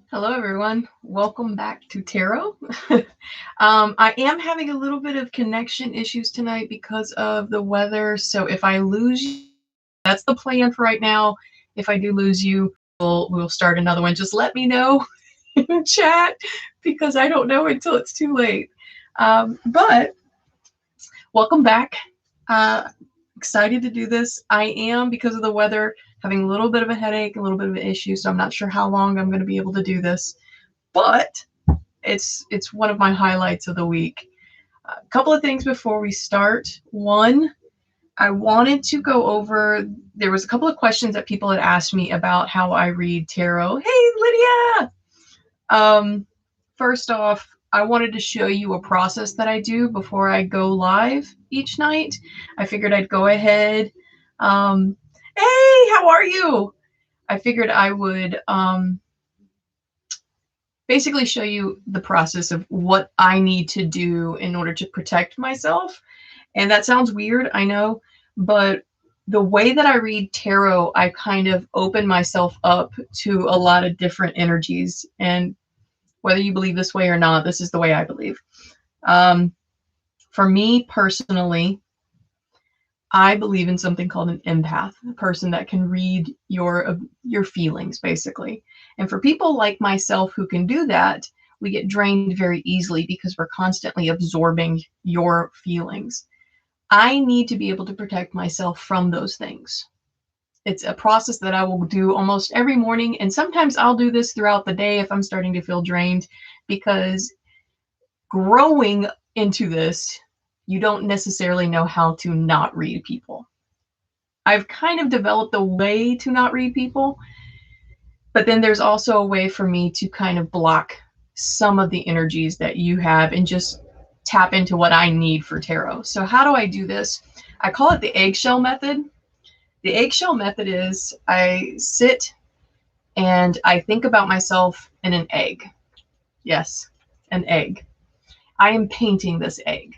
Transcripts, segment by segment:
Hello, everyone. Welcome back to Tarot. I am having a little bit of connection issues tonight because of the weather. So if I lose you, that's the plan for right now. If I do lose you, we'll start another one. Just let me know in chat because I don't know until it's too late. But welcome back. Excited to do this. I am, because of the weather, having a little bit of a headache, a little bit of an issue. So I'm not sure how long I'm going to be able to do this. But it's one of my highlights of the week. A couple of things before we start. One, I wanted to go over, there was a couple of questions that people had asked me about how I read tarot. Hey, Lydia! First off, I wanted to show you a process that I do before I go live each night. I figured I'd go ahead. Hey, how are you? I figured I would basically show you the process of what I need to do in order to protect myself. And that sounds weird, I know, but the way that I read tarot, I kind of open myself up to a lot of different energies. And whether you believe this way or not, this is the way I believe. For me personally, I believe in something called an empath, a person that can read your feelings, basically. And for people like myself who can do that, we get drained very easily because we're constantly absorbing your feelings. I need to be able to protect myself from those things. It's a process that I will do almost every morning, and sometimes I'll do this throughout the day if I'm starting to feel drained, because growing into this, you don't necessarily know how to not read people. I've kind of developed a way to not read people, but then there's also a way for me to kind of block some of the energies that you have and just tap into what I need for tarot. So how do I do this? I call it the eggshell method. The eggshell method is I sit and I think about myself in an egg. Yes, an egg. I am painting this egg.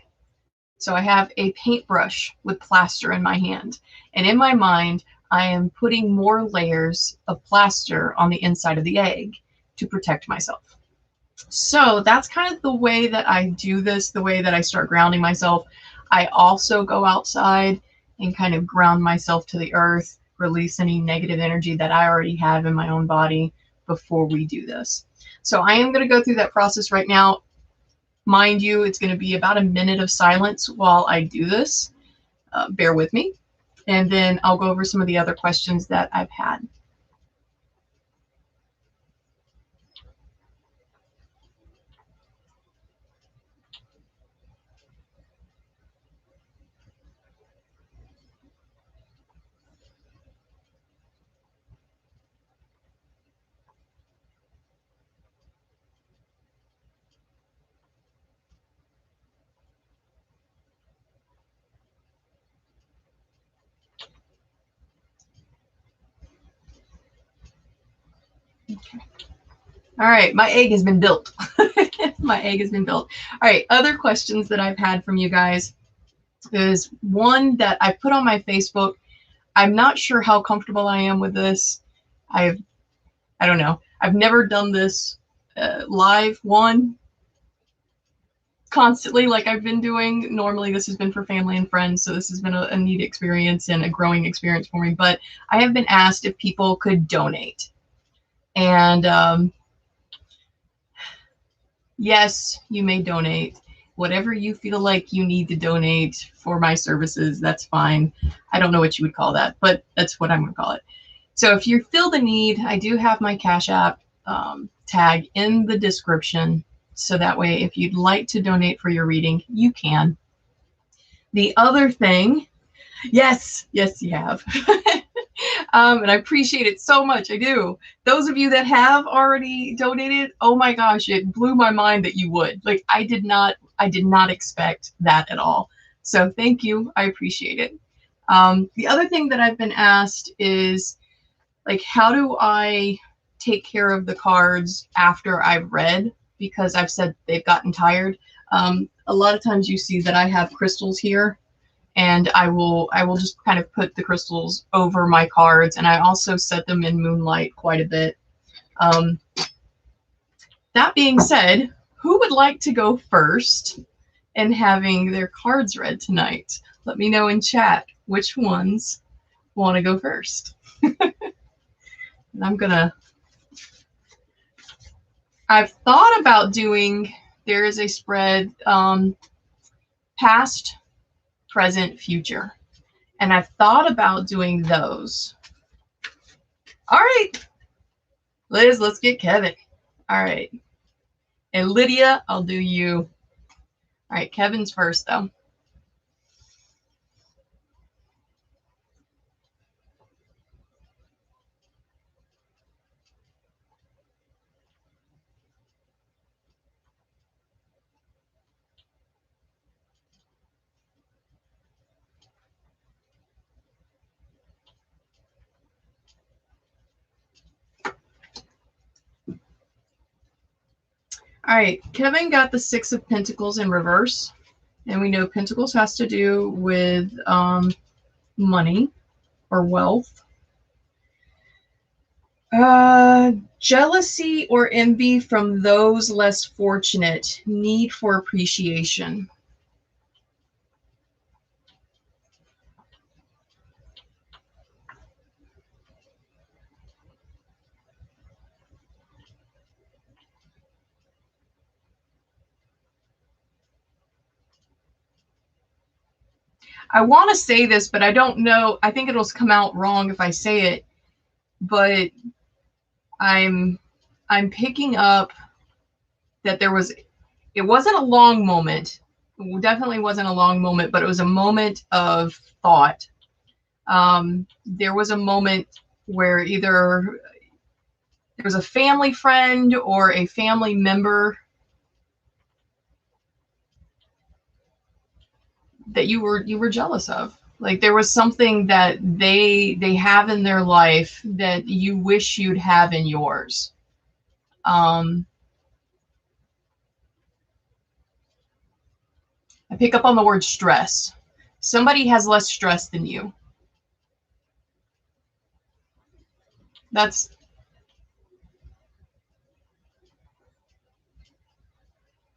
So I have a paintbrush with plaster in my hand. And in my mind, I am putting more layers of plaster on the inside of the egg to protect myself. So that's kind of the way that I do this, the way that I start grounding myself. I also go outside and kind of ground myself to the earth, release any negative energy that I already have in my own body before we do this. So I am going to go through that process right now. Mind you, it's going to be about a minute of silence while I do this. Bear with me. And then I'll go over some of the other questions that I've had. Okay. All right, my egg has been built. My egg has been built. All right, other questions that I've had from you guys is one that I put on my Facebook. I'm not sure how comfortable I am with this. I don't know. I've never done this live constantly like I've been doing. Normally this has been for family and friends, so this has been a neat experience and a growing experience for me. But I have been asked if people could donate. And yes, you may donate. Whatever you feel like you need to donate for my services, that's fine. I don't know what you would call that, but that's what I'm going to call it. So if you feel the need, I do have my Cash App tag in the description. So that way, if you'd like to donate for your reading, you can. The other thing, yes, you have. And I appreciate it so much. I do. Those of you that have already donated, oh my gosh, it blew my mind that you would. Like, I did not expect that at all. So thank you. I appreciate it. The other thing that I've been asked is, like, how do I take care of the cards after I've read? Because I've said they've gotten tired. A lot of times you see that I have crystals here, and I will just kind of put the crystals over my cards, and I also set them in moonlight quite a bit. that being said, who would like to go first in having their cards read tonight? Let me know in chat which ones want to go first. And I've thought about doing, there is a spread, past, present, future. And I've thought about doing those. All right, Liz, let's get Kevin. All right. And Lydia, I'll do you. All right, Kevin's first, though. All right, Kevin got the Six of Pentacles in reverse. And we know Pentacles has to do with money or wealth. Jealousy or envy from those less fortunate. Need for appreciation. I want to say this, but I don't know. I think it'll come out wrong if I say it. But I'm picking up that it wasn't a long moment. It definitely wasn't a long moment, but it was a moment of thought. There was a moment where either there was a family friend or a family member that you were jealous of. Like there was something that they have in their life that you wish you'd have in yours. I pick up on the word stress. Somebody has less stress than you.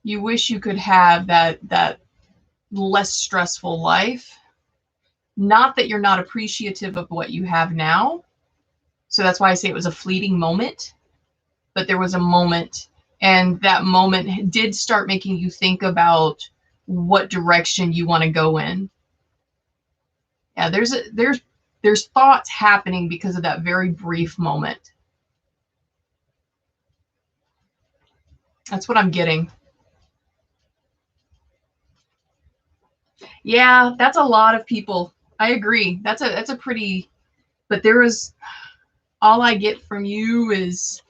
You wish you could have that less stressful life. Not that you're not appreciative of what you have now. So that's why I say it was a fleeting moment. But there was a moment, and that moment did start making you think about what direction you want to go in. Yeah, there's thoughts happening because of that very brief moment. That's what I'm getting. Yeah, that's a lot of people. I agree. That's a pretty, but all I get from you is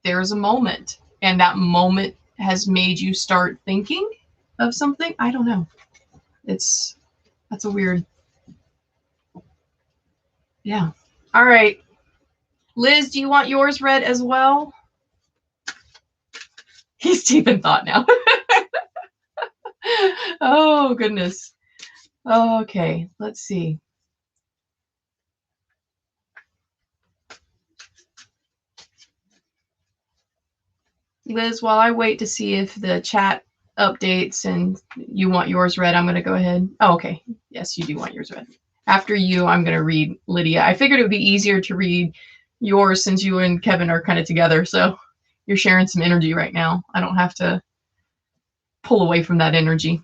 there's a moment, and that moment has made you start thinking of something. I don't know. That's a weird. Yeah. All right. Liz, do you want yours read as well? He's deep in thought now. Oh, goodness. Okay, let's see. Liz, while I wait to see if the chat updates and you want yours read, I'm going to go ahead. Oh, okay. Yes, you do want yours read. After you, I'm going to read Lydia. I figured it would be easier to read yours since you and Kevin are kind of together. So you're sharing some energy right now. I don't have to pull away from that energy.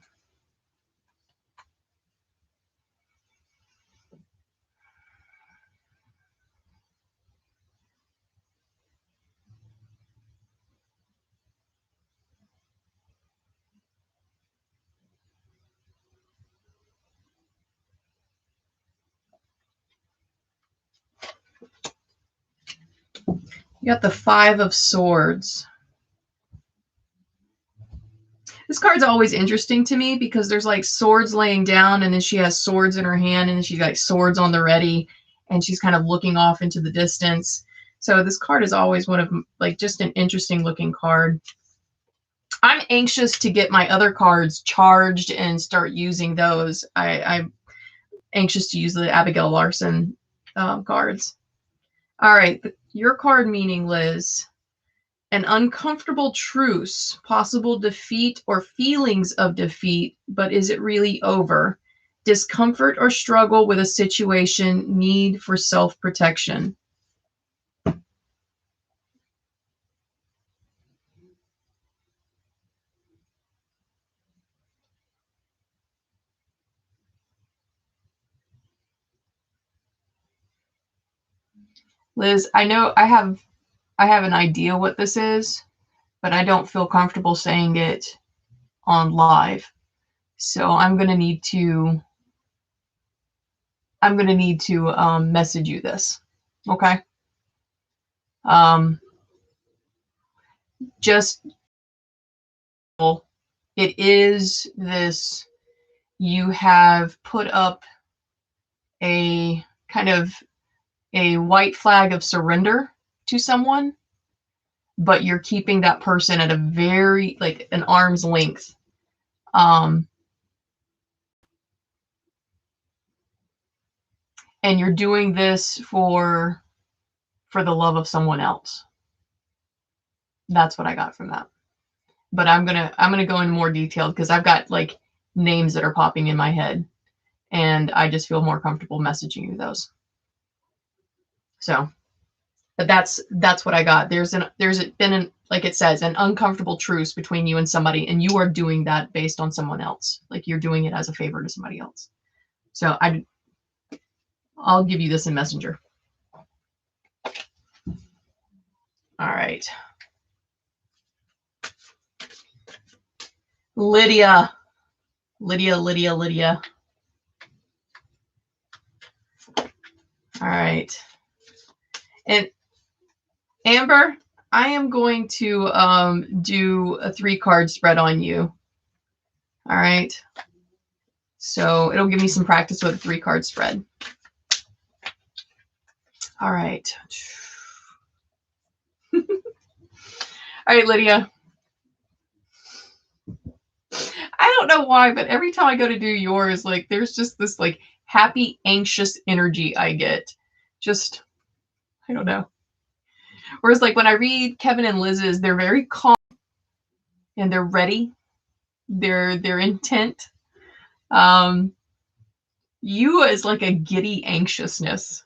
You got the Five of Swords. This card's always interesting to me because there's like swords laying down, and then she has swords in her hand, and then she's got swords on the ready, and she's kind of looking off into the distance. So this card is always one of like just an interesting looking card. I'm anxious to get my other cards charged and start using those. I'm anxious to use the Abigail Larson cards. All right, your card meaning, Liz. An uncomfortable truce, possible defeat or feelings of defeat, but is it really over? Discomfort or struggle with a situation, need for self-protection. Liz, I know I have an idea what this is, but I don't feel comfortable saying it on live. So I'm going to need to message you this. Okay. Just, it is this, you have put up a kind of a white flag of surrender to someone, but you're keeping that person at a very, like, an arm's length. And you're doing this for the love of someone else. That's what I got from that. But I'm gonna go in more detail because I've got like names that are popping in my head, and I just feel more comfortable messaging you those. So, but that's what I got. There's been like it says, an uncomfortable truce between you and somebody, and you are doing that based on someone else. Like you're doing it as a favor to somebody else. So I'll give you this in Messenger. All right. Lydia. All right. And Amber, I am going to do a 3-card spread on you. All right. So it'll give me some practice with a 3-card spread. All right. All right, Lydia. I don't know why, but every time I go to do yours, like there's just this like happy, anxious energy I get. Just, I don't know. Whereas like when I read Kevin and Liz's, they're very calm and they're ready. They're intent. You is like a giddy anxiousness.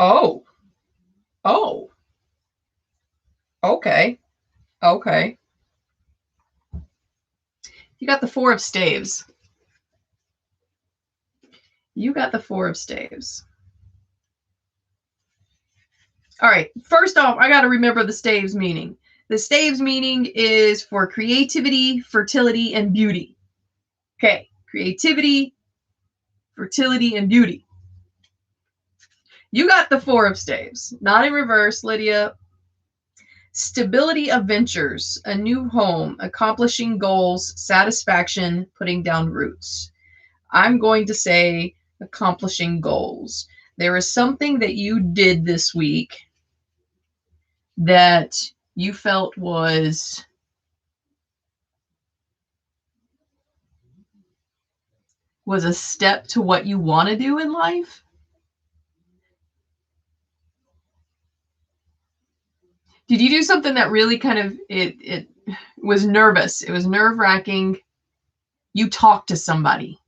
Oh. Okay. You got the 4 of staves. All right. First off, I got to remember the staves meaning. The staves meaning is for creativity, fertility, and beauty. Okay. Creativity, fertility, and beauty. You got the 4 of staves. Not in reverse, Lydia. Stability of ventures, a new home, accomplishing goals, satisfaction, putting down roots. I'm going to say accomplishing goals. There is something that you did this week that you felt was a step to what you want to do in life. Did you do something that really kind of, it was nervous? It was nerve-wracking. You talked to somebody.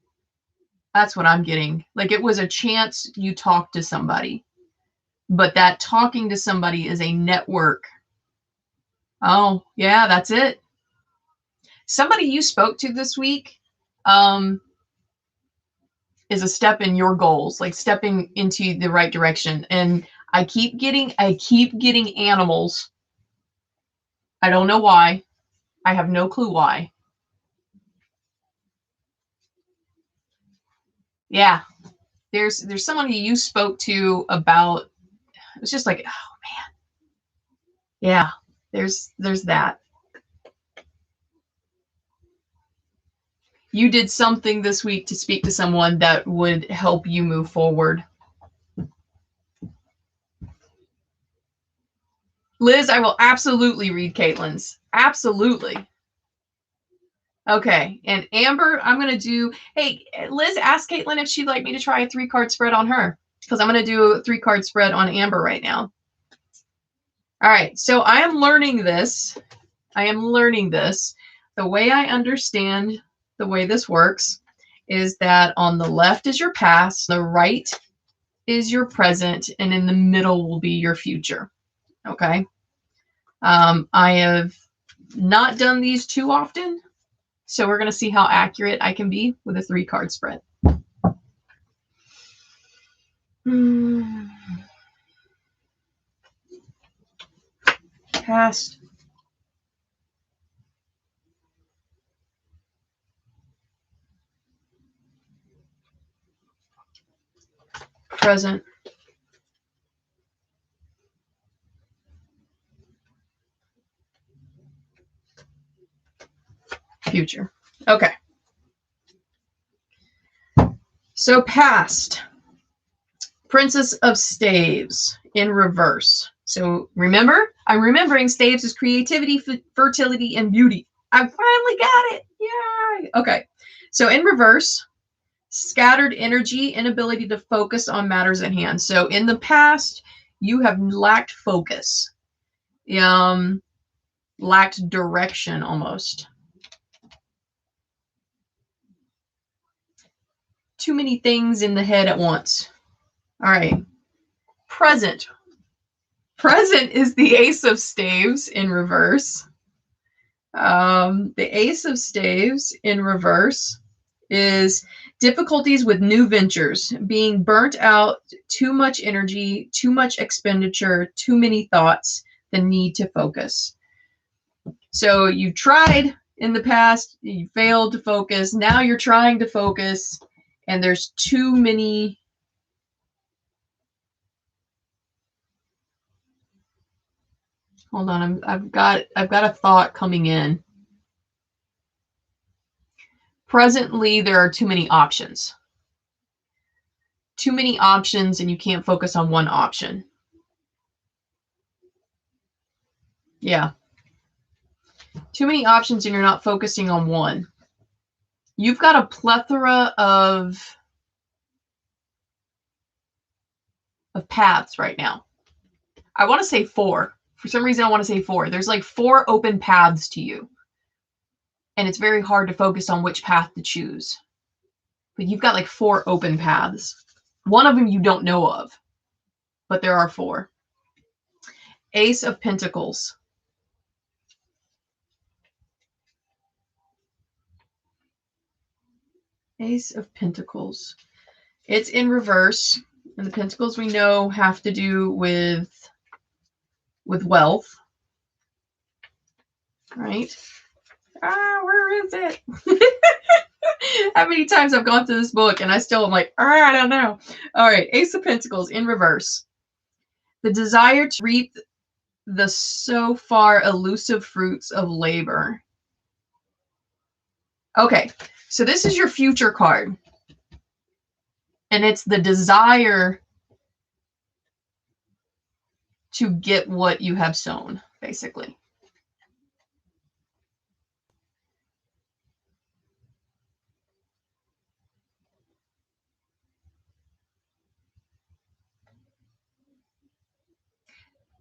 That's what I'm getting. Like it was a chance you talked to somebody. But that talking to somebody is a network. Oh, yeah, that's it. Somebody you spoke to this week is a step in your goals, like stepping into the right direction. And I keep getting animals. I don't know why. I have no clue why. Yeah. There's someone who you spoke to about, it's just like, oh man. Yeah. There's that. You did something this week to speak to someone that would help you move forward. Liz, I will absolutely read Caitlin's. Absolutely. Okay, and Amber, I'm going to do, hey, Liz, ask Caitlin if she'd like me to try a 3-card spread on her, because I'm going to do a 3-card spread on Amber right now. All right, so I am learning this. The way I understand the way this works is that on the left is your past, the right is your present, and in the middle will be your future. Okay. I have not done these too often, so we're going to see how accurate I can be with a 3-card spread. Past, present, future. Okay. So past, Princess of Staves in reverse. So remember, I'm remembering staves is creativity, fertility, and beauty. I finally got it. Yay. Okay. So in reverse, scattered energy, inability to focus on matters at hand. So in the past, you have lacked focus, lacked direction almost. Too many things in the head at once. All right. Present. Present is the Ace of Staves in reverse. The Ace of Staves in reverse is difficulties with new ventures, being burnt out, too much energy, too much expenditure, too many thoughts, the need to focus. So you tried in the past, you failed to focus. Now you're trying to focus, and there's too many. Hold on, I've got a thought coming in. Presently, there are too many options. Too many options, and you can't focus on one option. Yeah. Too many options, and you're not focusing on one. You've got a plethora of paths right now. I want to say 4. For some reason, I want to say 4. There's like 4 open paths to you. And it's very hard to focus on which path to choose. But you've got like 4 open paths. One of them you don't know of, but there are 4. Ace of Pentacles. Ace of Pentacles. It's in reverse. And the pentacles we know have to do with wealth. Right? Where is it? How many times I've gone through this book and I still am like, I don't know. All right, Ace of Pentacles in reverse. The desire to reap the so far elusive fruits of labor. Okay, so this is your future card. And it's the desire to get what you have sown, basically.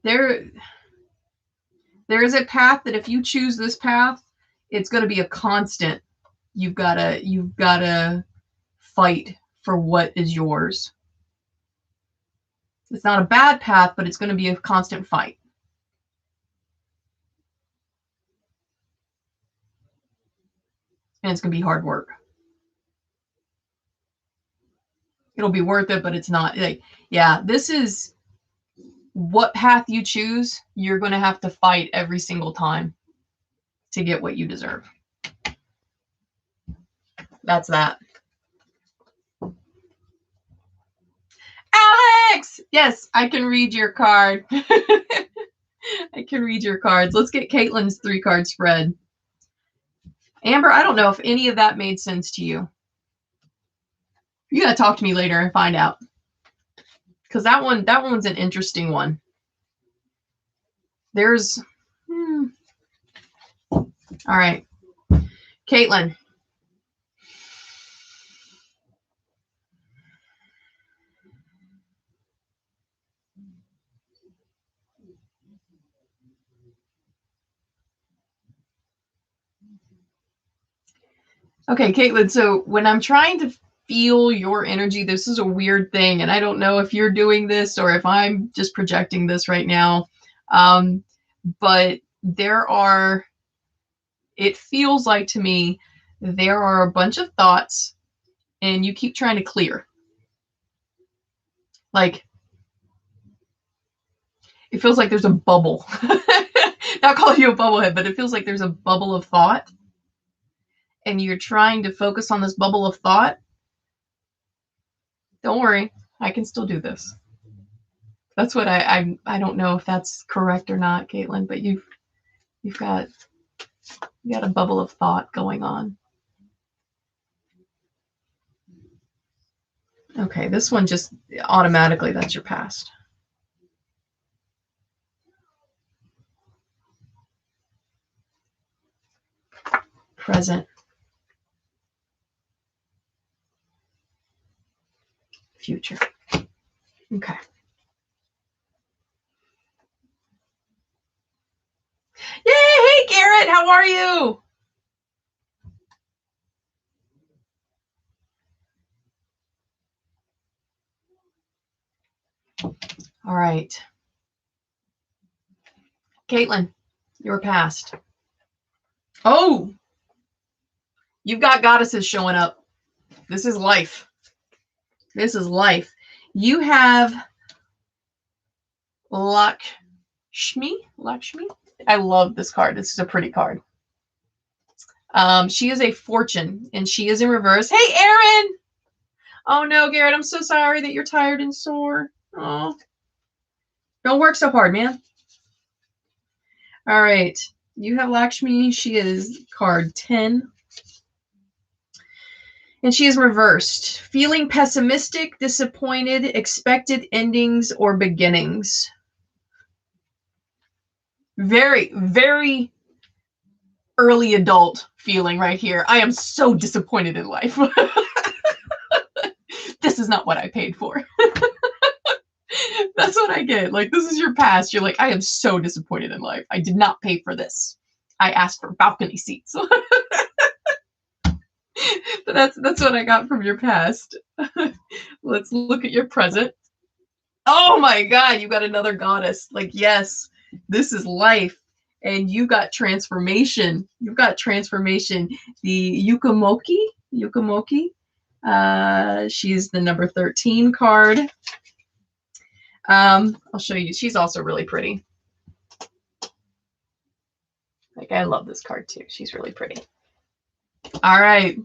There is a path that if you choose this path, it's going to be a constant. You've got to fight for what is yours. It's not a bad path, but it's going to be a constant fight. And it's going to be hard work. It'll be worth it, but it's not like, yeah, this is what path you choose. You're going to have to fight every single time to get what you deserve. That's that. Alex! Yes, I can read your card. I can read your cards. Let's get Caitlin's 3-card spread. Amber, I don't know if any of that made sense to you. You gotta talk to me later and find out. Because that one's an interesting one. There's all right. Caitlin. Okay, Caitlin, so when I'm trying to feel your energy, this is a weird thing, and I don't know if you're doing this or if I'm just projecting this right now, but it feels like to me, there are a bunch of thoughts, and you keep trying to clear. Like, it feels like there's a bubble. Not calling you a bubblehead, but it feels like there's a bubble of thought, and you're trying to focus on this bubble of thought. Don't worry, I can still do this. That's what I don't know if that's correct or not, Caitlin, but you've got a bubble of thought going on. Okay, this one just automatically, that's your past. Present. Future. Okay. Yay! Hey, Garrett, how are you? All right. Caitlin, your past. Oh, you've got goddesses showing up. This is life. This is life. You have Lakshmi. I love this card. This is a pretty card. She is a fortune, and she is in reverse. Hey, Aaron! Oh, no, Garrett, I'm so sorry that you're tired and sore. Oh, don't work so hard, man. All right. You have Lakshmi. She is card 10. And she is reversed. Feeling pessimistic, disappointed, expected endings or beginnings. Very, very early adult feeling right here. I am so disappointed in life. This is not what I paid for. That's what I get. Like, this is your past. You're like, I am so disappointed in life. I did not pay for this. I asked for balcony seats. But that's what I got from your past. Let's look at your present. Oh my God, you got another goddess. Like, yes, this is life. And you got transformation. You've got transformation. The Yukamoki. She's the number 13 card. I'll show you. She's also really pretty. Like, I love this card too. She's really pretty. All right.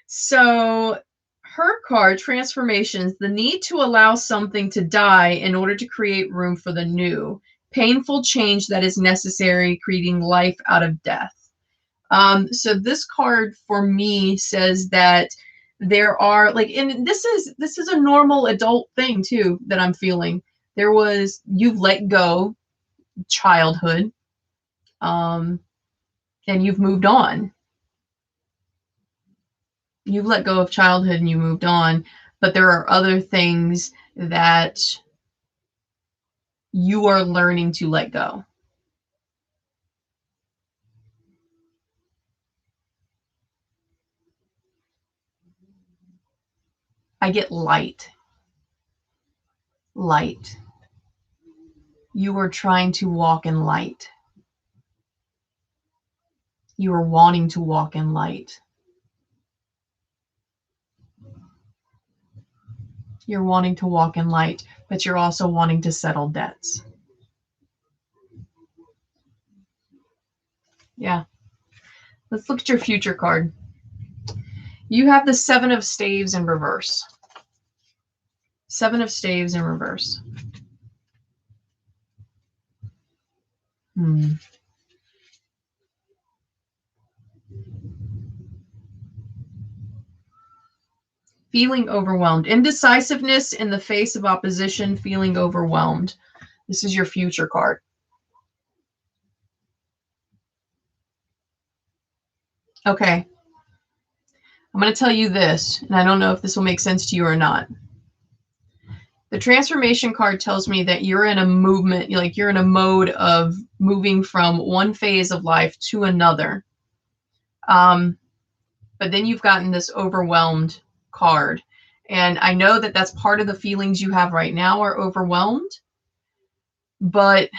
So her card, Transformations, the need to allow something to die in order to create room for the new. Painful change that is necessary, creating life out of death. So this card for me says that there are, like, and this is a normal adult thing too that I'm feeling. You've let go childhood, and you've moved on. You've let go of childhood and you moved on, but there are other things that you are learning to let go. I get light. Light. You are trying to walk in light. You are wanting to walk in light. You're wanting to walk in light, but you're also wanting to settle debts. Yeah. Let's look at your future card. You have the 7 of Staves in reverse. 7 of Staves in reverse. Feeling overwhelmed. Indecisiveness in the face of opposition, feeling overwhelmed. This is your future card. Okay. I'm going to tell you this, and I don't know if this will make sense to you or not. The transformation card tells me that you're in a movement, like you're in a mode of moving from one phase of life to another. But then you've gotten this overwhelmed card. And I know that that's part of the feelings you have right now are overwhelmed. But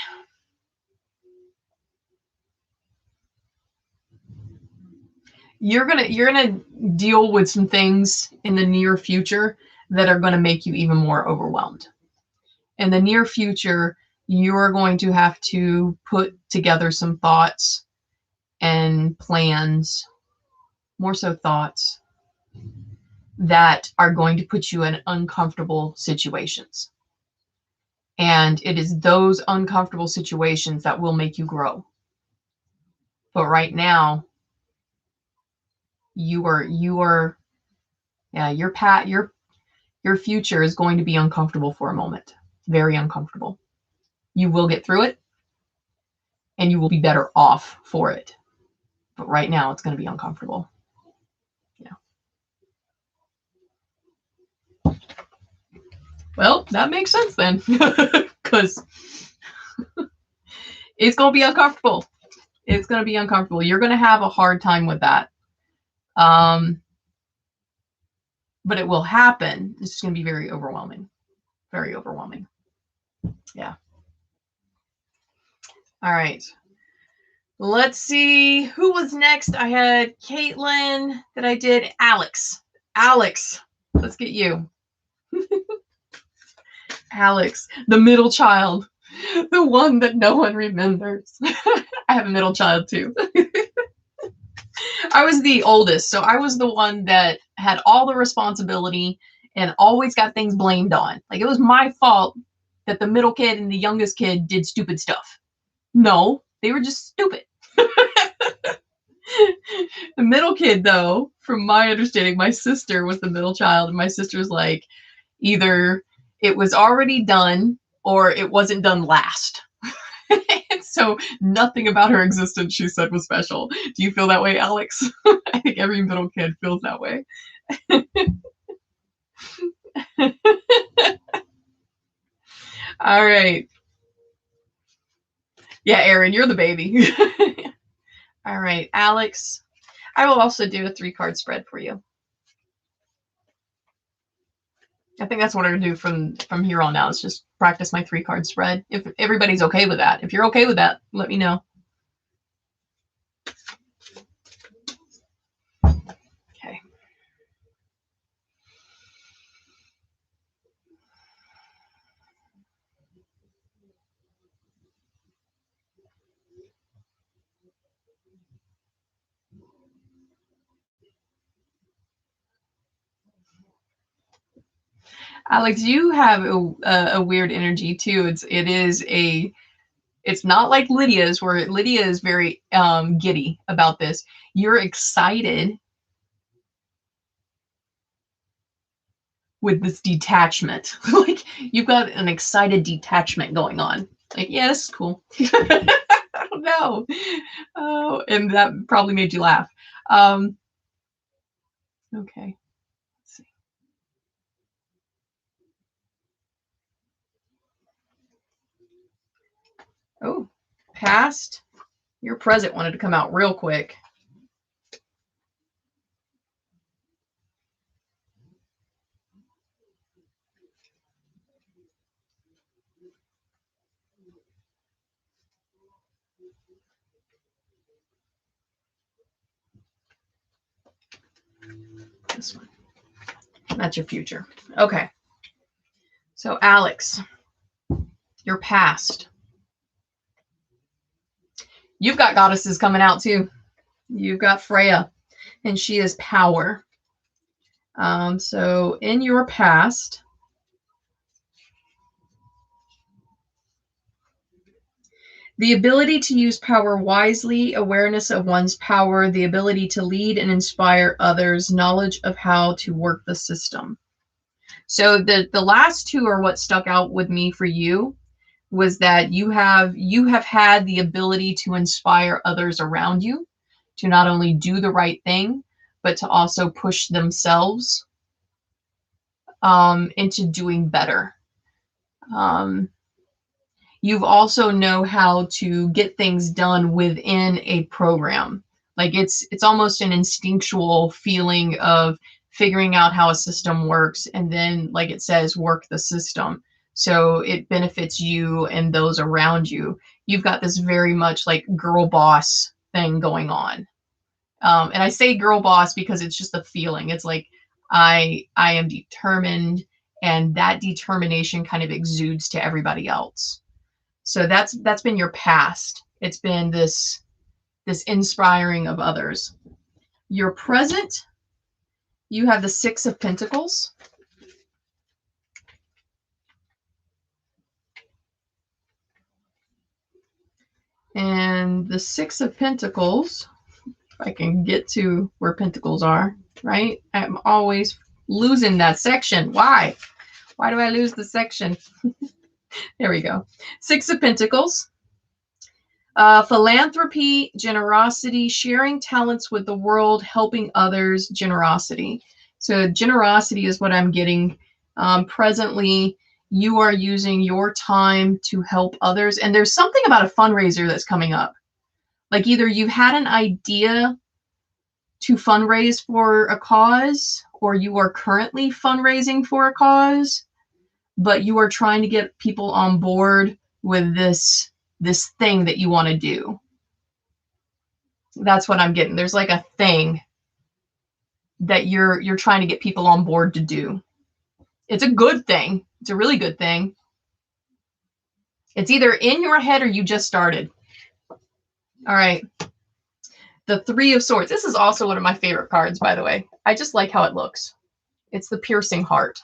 you're gonna deal with some things in the near future that are going to make you even more overwhelmed. In the near future, you're going to have to put together some thoughts and plans, more so thoughts, that are going to put you in uncomfortable situations. And it is those uncomfortable situations that will make you grow. But right now, your future is going to be uncomfortable for a moment. Very uncomfortable. You will get through it, and you will be better off for it. But right now, it's going to be uncomfortable. Yeah. Well, that makes sense then, because it's going to be uncomfortable. It's going to be uncomfortable. You're going to have a hard time with that. But it will happen. It's just going to be very overwhelming. Very overwhelming. Yeah. All right. Let's see who was next. I had Caitlin that I did. Alex. Alex, let's get you. Alex, the middle child, the one that no one remembers. I have a middle child too. I was the oldest, so I was the one that had all the responsibility and always got things blamed on. Like it was my fault that the middle kid and the youngest kid did stupid stuff. No, they were just stupid. The middle kid, though, from my understanding, my sister was the middle child, and my sister's like, either it was already done or it wasn't done last. So nothing about her existence, she said, was special. Do you feel that way, Alex? I think every middle kid feels that way. All right. Yeah, Erin, you're the baby. All right, Alex. I will also do a 3-card spread for you. I think that's what I'm going to do from here on out, is just practice my 3-card spread. If everybody's okay with that. If you're okay with that, let me know. Okay. Alex, you have a weird energy too. It's not like Lydia's, where Lydia is very giddy about this. You're excited with this detachment. Like you've got an excited detachment going on. Like, yeah, this is cool. I don't know. Oh, and that probably made you laugh. Okay. Let's see. Oh, past. Your present wanted to come out real quick. This one. That's your future. Okay. So, Alex, your past. You've got goddesses coming out too. You've got Freya, and she is power. So in your past, the ability to use power wisely, awareness of one's power, the ability to lead and inspire others, knowledge of how to work the system. So the last two are what stuck out with me for you, was that you have had the ability to inspire others around you, to not only do the right thing, but to also push themselves into doing better. You also know how to get things done within a program. Like it's almost an instinctual feeling of figuring out how a system works, and then, like it says, work the system so it benefits you and those around you. You've got this very much like girl boss thing going on. And I say girl boss because it's just a feeling. It's like I am determined, and that determination kind of exudes to everybody else. So that's been your past. It's been this inspiring of others. Your present, you have the Six of Pentacles. And the Six of Pentacles, if I can get to where Pentacles are, right? I'm always losing that section. Why? Why do I lose the section? There we go. Six of Pentacles. Philanthropy, generosity, sharing talents with the world, helping others, generosity. So generosity is what I'm getting. Presently, you are using your time to help others. And there's something about a fundraiser that's coming up. Like either you've had an idea to fundraise for a cause, or you are currently fundraising for a cause, but you are trying to get people on board with this thing that you want to do. That's what I'm getting. There's like a thing that you're trying to get people on board to do. It's a good thing. It's a really good thing. It's either in your head or you just started. All right. The Three of Swords. This is also one of my favorite cards, by the way. I just like how it looks. It's the piercing heart.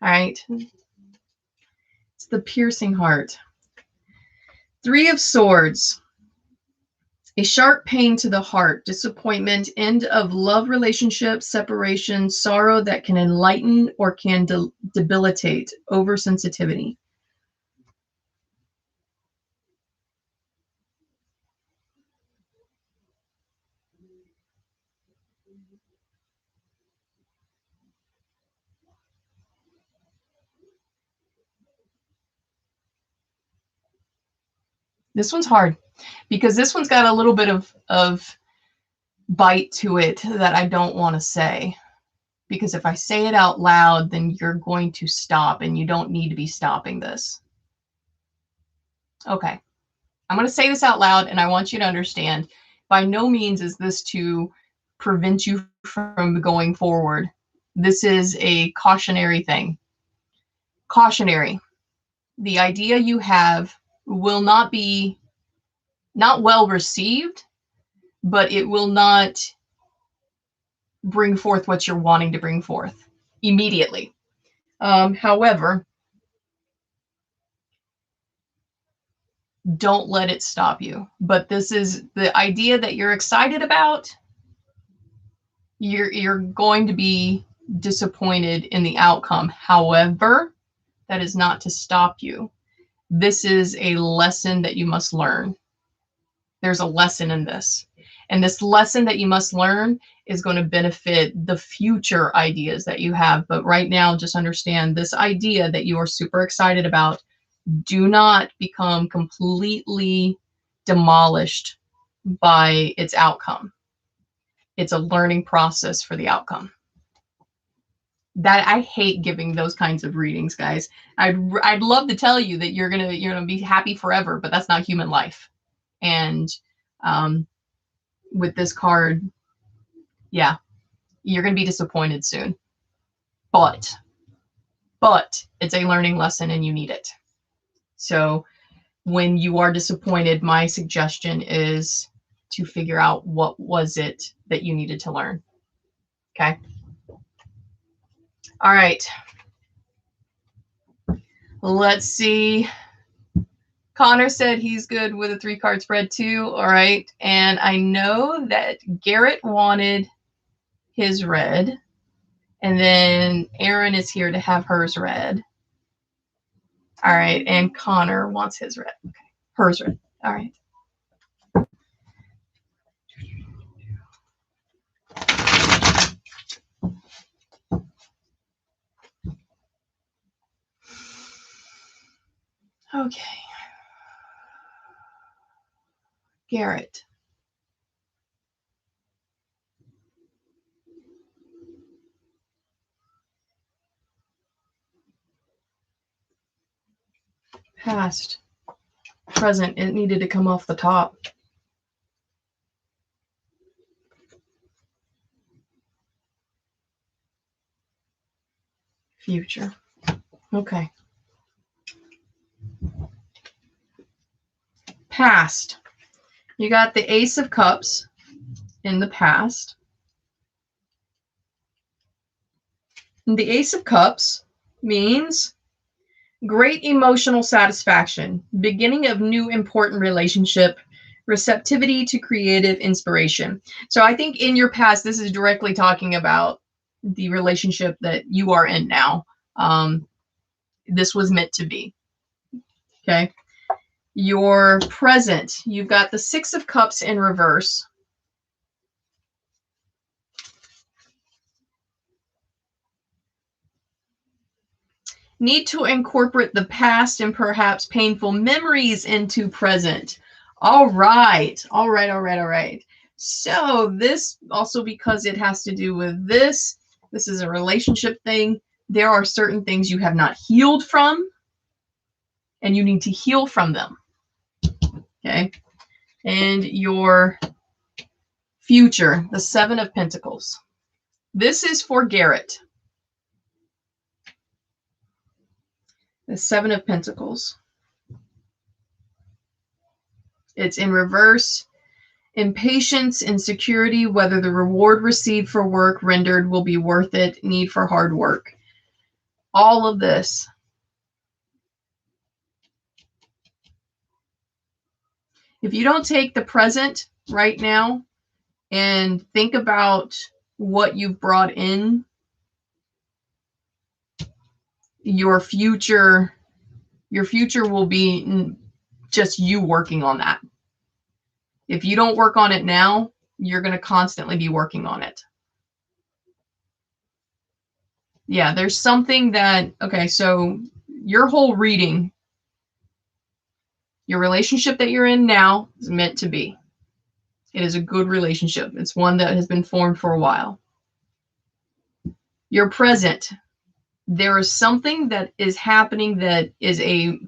All right. It's the piercing heart. Three of Swords. A sharp pain to the heart, disappointment, end of love relationship, separation, sorrow that can enlighten or can debilitate, oversensitivity. This one's hard because this one's got a little bit of bite to it that I don't want to say. Because if I say it out loud, then you're going to stop, and you don't need to be stopping this. Okay. I'm going to say this out loud, and I want you to understand, by no means is this to prevent you from going forward. This is a cautionary thing. Cautionary. The idea you have will not be not well received, but it will not bring forth what you're wanting to bring forth immediately. However, don't let it stop you. But this is the idea that you're excited about. You're going to be disappointed in the outcome. However, that is not to stop you. This is a lesson that you must learn. There's a lesson in this. And this lesson that you must learn is going to benefit the future ideas that you have. But right now, just understand this idea that you are super excited about. Do not become completely demolished by its outcome. It's a learning process for the outcome. That I hate giving those kinds of readings, guys. I'd love to tell you that you're gonna be happy forever, but that's not human life. And with this card, yeah, you're gonna be disappointed soon. But it's a learning lesson, and you need it. So when you are disappointed, my suggestion is to figure out what was it that you needed to learn. Okay. All right. Let's see. Connor said he's good with a 3-card spread too. All right. And I know that Garrett wanted his read. And then Erin is here to have hers read. All right. And Connor wants his read. Okay. Hers read. All right. Okay. Garrett. Past. Present. It needed to come off the top. Future. Okay. Past. You got the Ace of Cups in the past. And the Ace of Cups means great emotional satisfaction, beginning of new important relationship, receptivity to creative inspiration. So I think in your past, this is directly talking about the relationship that you are in now. This was meant to be. Okay. Your present, you've got the Six of Cups in reverse. Need to incorporate the past and perhaps painful memories into present. All right. So this also, because it has to do with this is a relationship thing. There are certain things you have not healed from, and you need to heal from them. Okay. And your future, the Seven of Pentacles. This is for Garrett. The Seven of Pentacles. It's in reverse. Impatience, insecurity, whether the reward received for work rendered will be worth it, need for hard work. All of this. If you don't take the present right now and think about what you've brought in, your future will be just you working on that. If you don't work on it now, you're going to constantly be working on it. Yeah, there's something that, okay, so your whole reading, your relationship that you're in now is meant to be. It is a good relationship. It's one that has been formed for a while. Your present, there is something that is happening that is a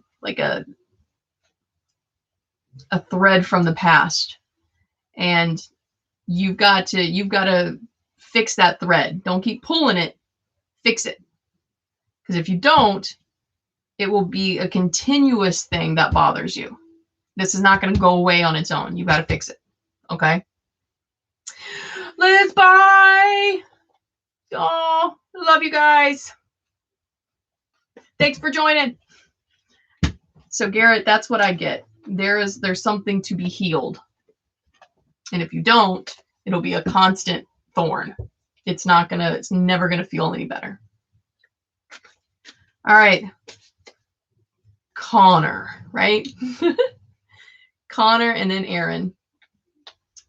thread from the past, and you've got to fix that thread. Don't keep pulling it. Fix it, because if you don't, it will be a continuous thing that bothers you. This is not going to go away on its own. You got to fix it. Okay. Liz, bye. Oh, love you guys. Thanks for joining. So Garrett, that's what I get. There's something to be healed. And if you don't, it'll be a constant thorn. It's never gonna feel any better. All right. Connor, right? Connor and then Aaron.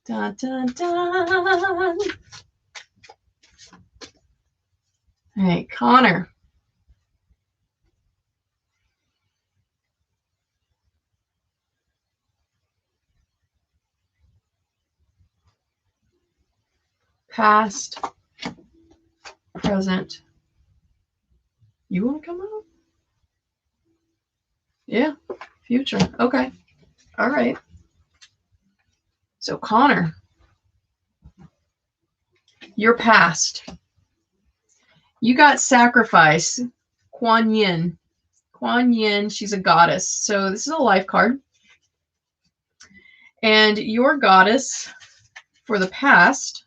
Dun, dun, dun. All right, Connor. Past, present. You want to come out? Yeah, future. Okay. All right. So Connor, your past. You got sacrifice. Kuan Yin. Kuan Yin, she's a goddess. So this is a life card. And your goddess for the past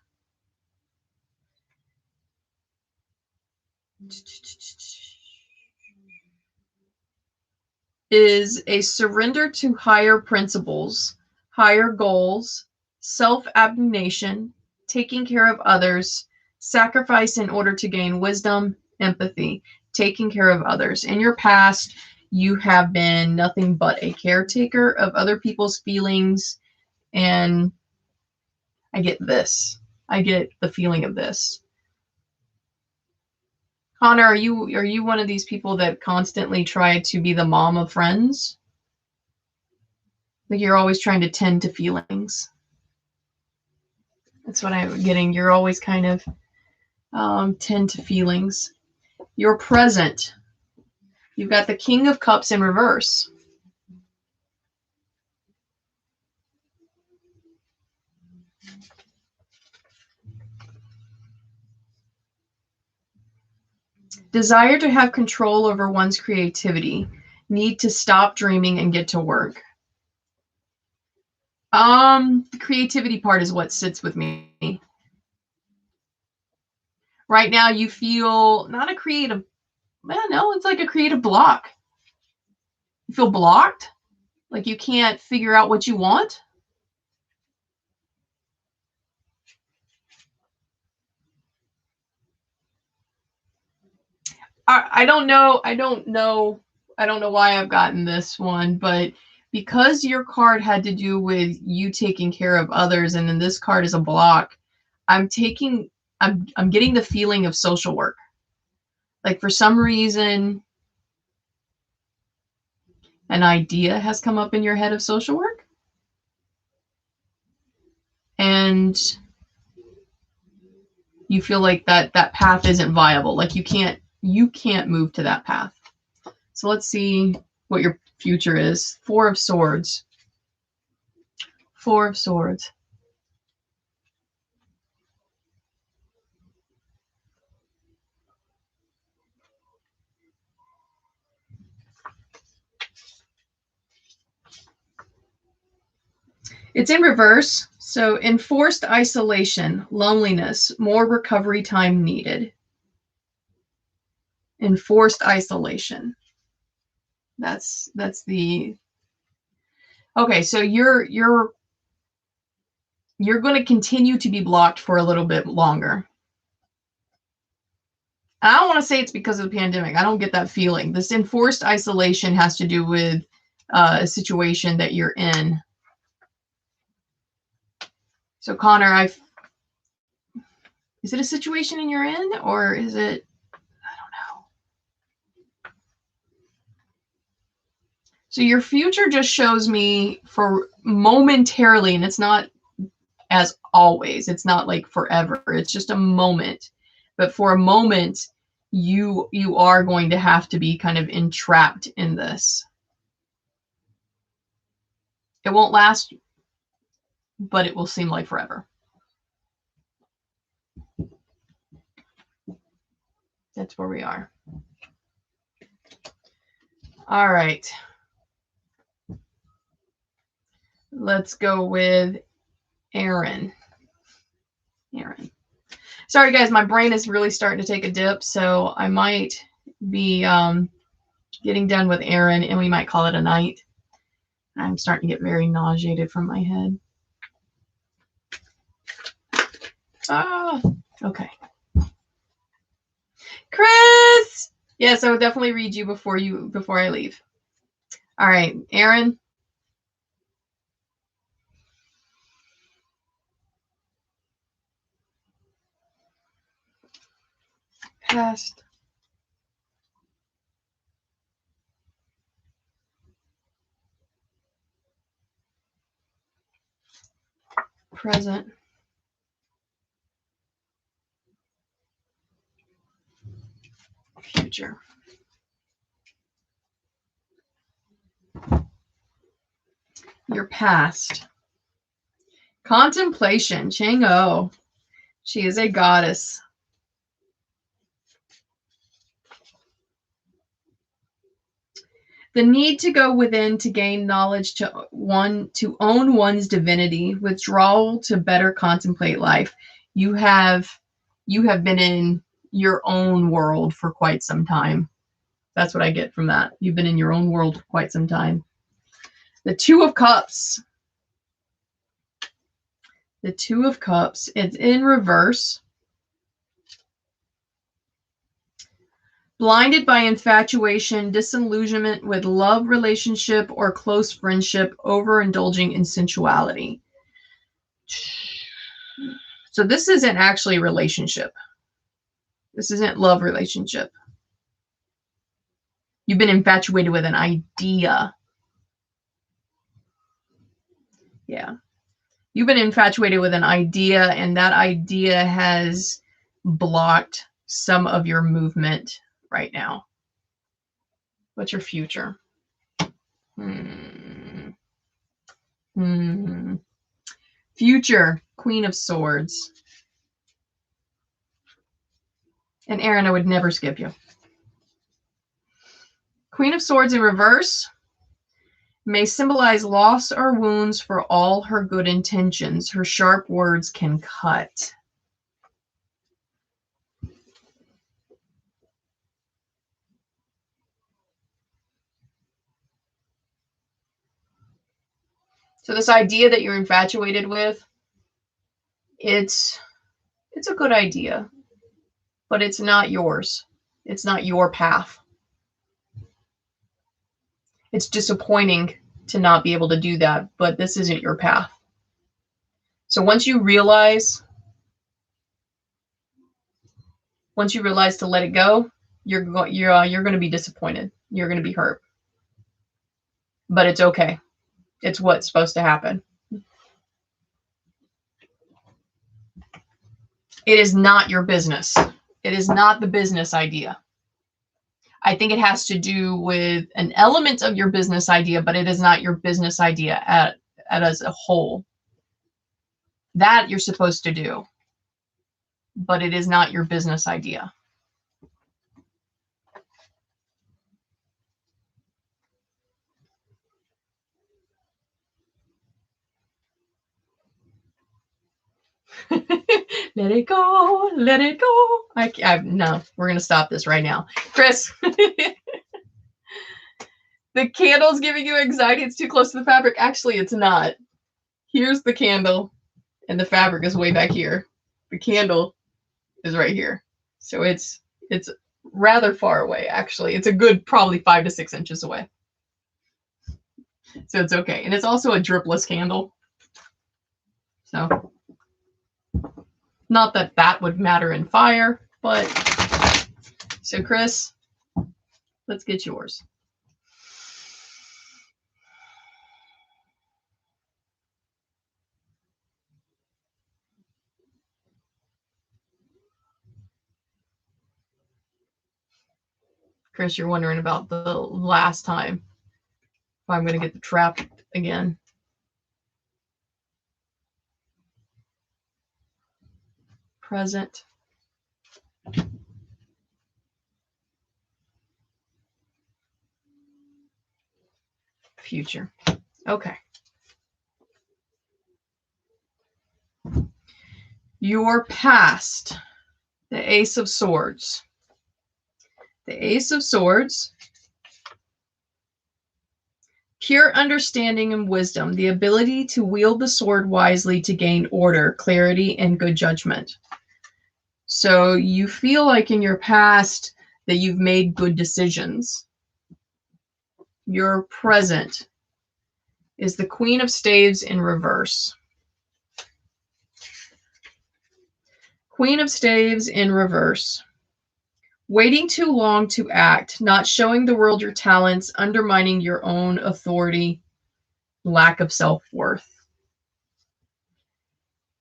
is a surrender to higher principles, higher goals, self-abnegation, taking care of others, sacrifice in order to gain wisdom, empathy, taking care of others. In your past, you have been nothing but a caretaker of other people's feelings, and I get this. I get the feeling of this. Connor, are you one of these people that constantly try to be the mom of friends? Like you're always trying to tend to feelings. That's what I'm getting. You're always kind of tend to feelings. You're present. You've got the King of Cups in reverse. Desire to have control over one's creativity. Need to stop dreaming and get to work. The creativity part is what sits with me. Right now you feel not a creative, well, no, it's like a creative block. You feel blocked? Like you can't figure out what you want? I don't know. I don't know why I've gotten this one, but because your card had to do with you taking care of others, and then this card is a block, I'm getting the feeling of social work. Like for some reason, an idea has come up in your head of social work. And you feel like that path isn't viable. Like you can't move to that path. So let's see what your future is. Four of Swords. Four of Swords. It's in reverse. So enforced isolation, loneliness, more recovery time needed. Enforced isolation. That's the okay. So you're going to continue to be blocked for a little bit longer. I don't want to say it's because of the pandemic. I don't get that feeling. This enforced isolation has to do with a situation that you're in. So Connor, is it a situation you're in, or is it, I don't know. So your future just shows me for momentarily, and it's not as always. It's not like forever. It's just a moment. But for a moment, you are going to have to be kind of entrapped in this. It won't last, but it will seem like forever. That's where we are. All right. Let's go with Aaron. Aaron. Sorry, guys, my brain is really starting to take a dip, so I might be getting done with Aaron, and we might call it a night. I'm starting to get very nauseated from my head. Okay. Chris! Yes, I would definitely read you before I leave. All right, Aaron. Past. Present. Future. Your past. Contemplation. Chang-O. She is a goddess. The need to go within to gain knowledge, to own one's divinity, withdrawal to better contemplate life. You have been in your own world for quite some time. That's what I get from that. You've been in your own world for quite some time. The Two of Cups. The Two of Cups. It's in reverse. Blinded by infatuation, disillusionment with love relationship or close friendship, overindulging in sensuality. So this isn't actually a relationship. This isn't love relationship. You've been infatuated with an idea. Yeah. You've been infatuated with an idea, and that idea has blocked some of your movement right now. What's your future? Future, Queen of Swords. And Aaron, I would never skip you. Queen of Swords in reverse may symbolize loss or wounds for all her good intentions. Her sharp words can cut. So this idea that you're infatuated with, it's a good idea, but it's not yours. It's not your path. It's disappointing to not be able to do that, but this isn't your path. So once you realize to let it go, you're going to be disappointed. You're going to be hurt. But it's okay. It's what's supposed to happen. It is not your business. It is not the business idea. I think it has to do with an element of your business idea, but it is not your business idea as a whole. That you're supposed to do, but it is not your business idea. Let it go. Let it go. No, we're going to stop this right now. Chris, the candle's giving you anxiety. It's too close to the fabric. Actually, it's not. Here's the candle, and the fabric is way back here. The candle is right here. So it's rather far away, actually. It's a good probably 5 to 6 inches away. So it's okay. And it's also a dripless candle. So not that that would matter in fire, but so Chris, let's get yours. Chris, you're wondering about the last time. If I'm going to get the trap again. Present. Future. Okay. Your past. The Ace of Swords. The Ace of Swords. Pure understanding and wisdom. The ability to wield the sword wisely to gain order, clarity, and good judgment. So you feel like in your past that you've made good decisions. Your present is the Queen of Staves in reverse. Queen of Staves in reverse. Waiting too long to act, not showing the world your talents, undermining your own authority, lack of self-worth.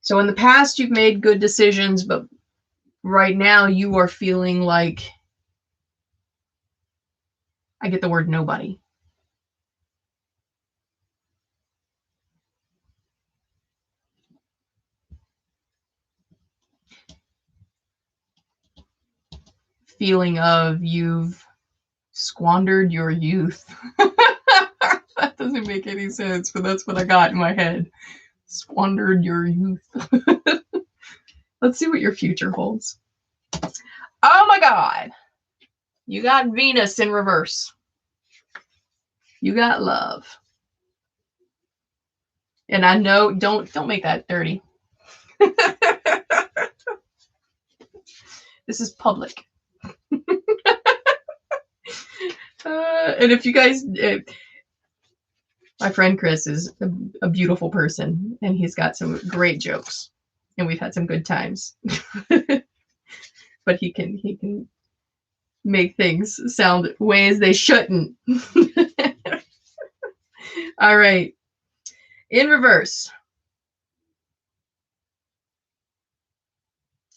So in the past, you've made good decisions, but right now you are feeling like, I get the word nobody. Feeling of you've squandered your youth. That doesn't make any sense, but that's what I got in my head. Squandered your youth. Let's see what your future holds. Oh my God. You got Venus in reverse. You got love. And I know, don't make that dirty. This is public. And if you guys, my friend Chris is a beautiful person, and he's got some great jokes, and we've had some good times. But he can make things sound ways they shouldn't. All right. In reverse.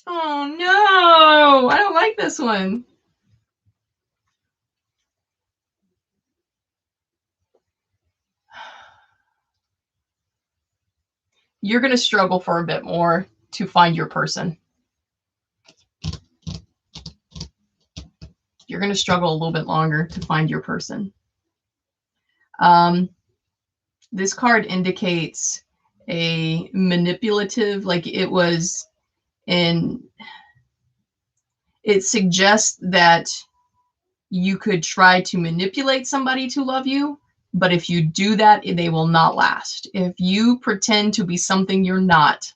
Oh no, I don't like this one. You're going to struggle for a bit more to find your person. You're going to struggle a little bit longer to find your person. This card indicates a manipulative, like it was in, it suggests that you could try to manipulate somebody to love you, but if you do that, they will not last. If you pretend to be something you're not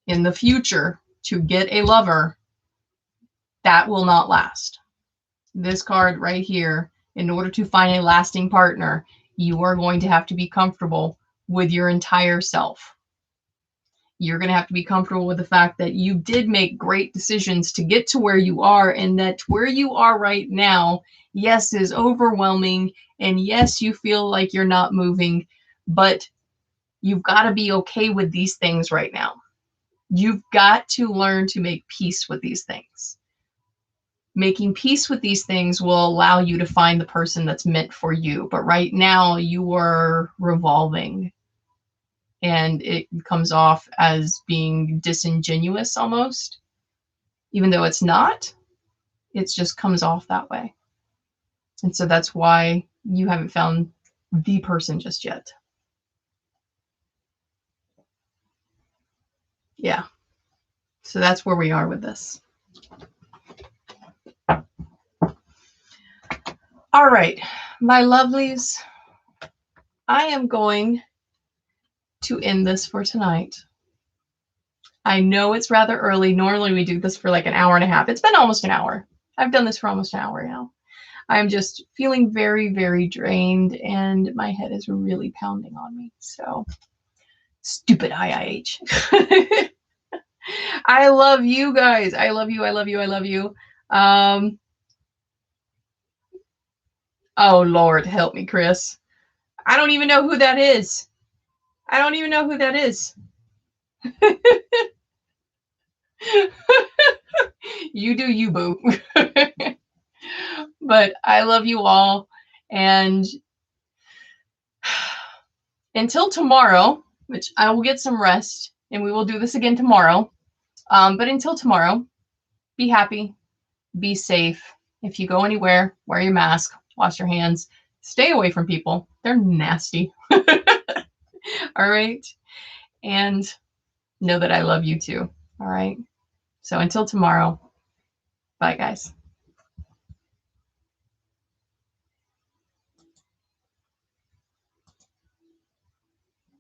in the future to get a lover, that will not last. This card right here, in order to find a lasting partner, you are going to have to be comfortable with your entire self. You're going to have to be comfortable with the fact that you did make great decisions to get to where you are, and that where you are right now, yes, is overwhelming, and yes, you feel like you're not moving, but you've got to be okay with these things right now. You've got to learn to make peace with these things. Making peace with these things will allow you to find the person that's meant for you. But right now you are revolving, and it comes off as being disingenuous almost, even though it's not. It just comes off that way. And so that's why you haven't found the person just yet. Yeah. So that's where we are with this. All right, my lovelies, I am going to end this for tonight. I know it's rather early. Normally we do this for like an hour and a half. It's been almost an hour. I've done this for almost an hour now. I'm just feeling very, very drained, and my head is really pounding on me. So, stupid IIH. I love you guys. I love you. I love you. I love you. Oh, Lord, help me, Chris. I don't even know who that is. I don't even know who that is. You do you, boo. But I love you all. And until tomorrow, which I will get some rest, and we will do this again tomorrow. But until tomorrow, be happy, be safe. If you go anywhere, wear your mask, wash your hands, stay away from people. They're nasty. All right. And know that I love you too. All right. So until tomorrow, bye, guys.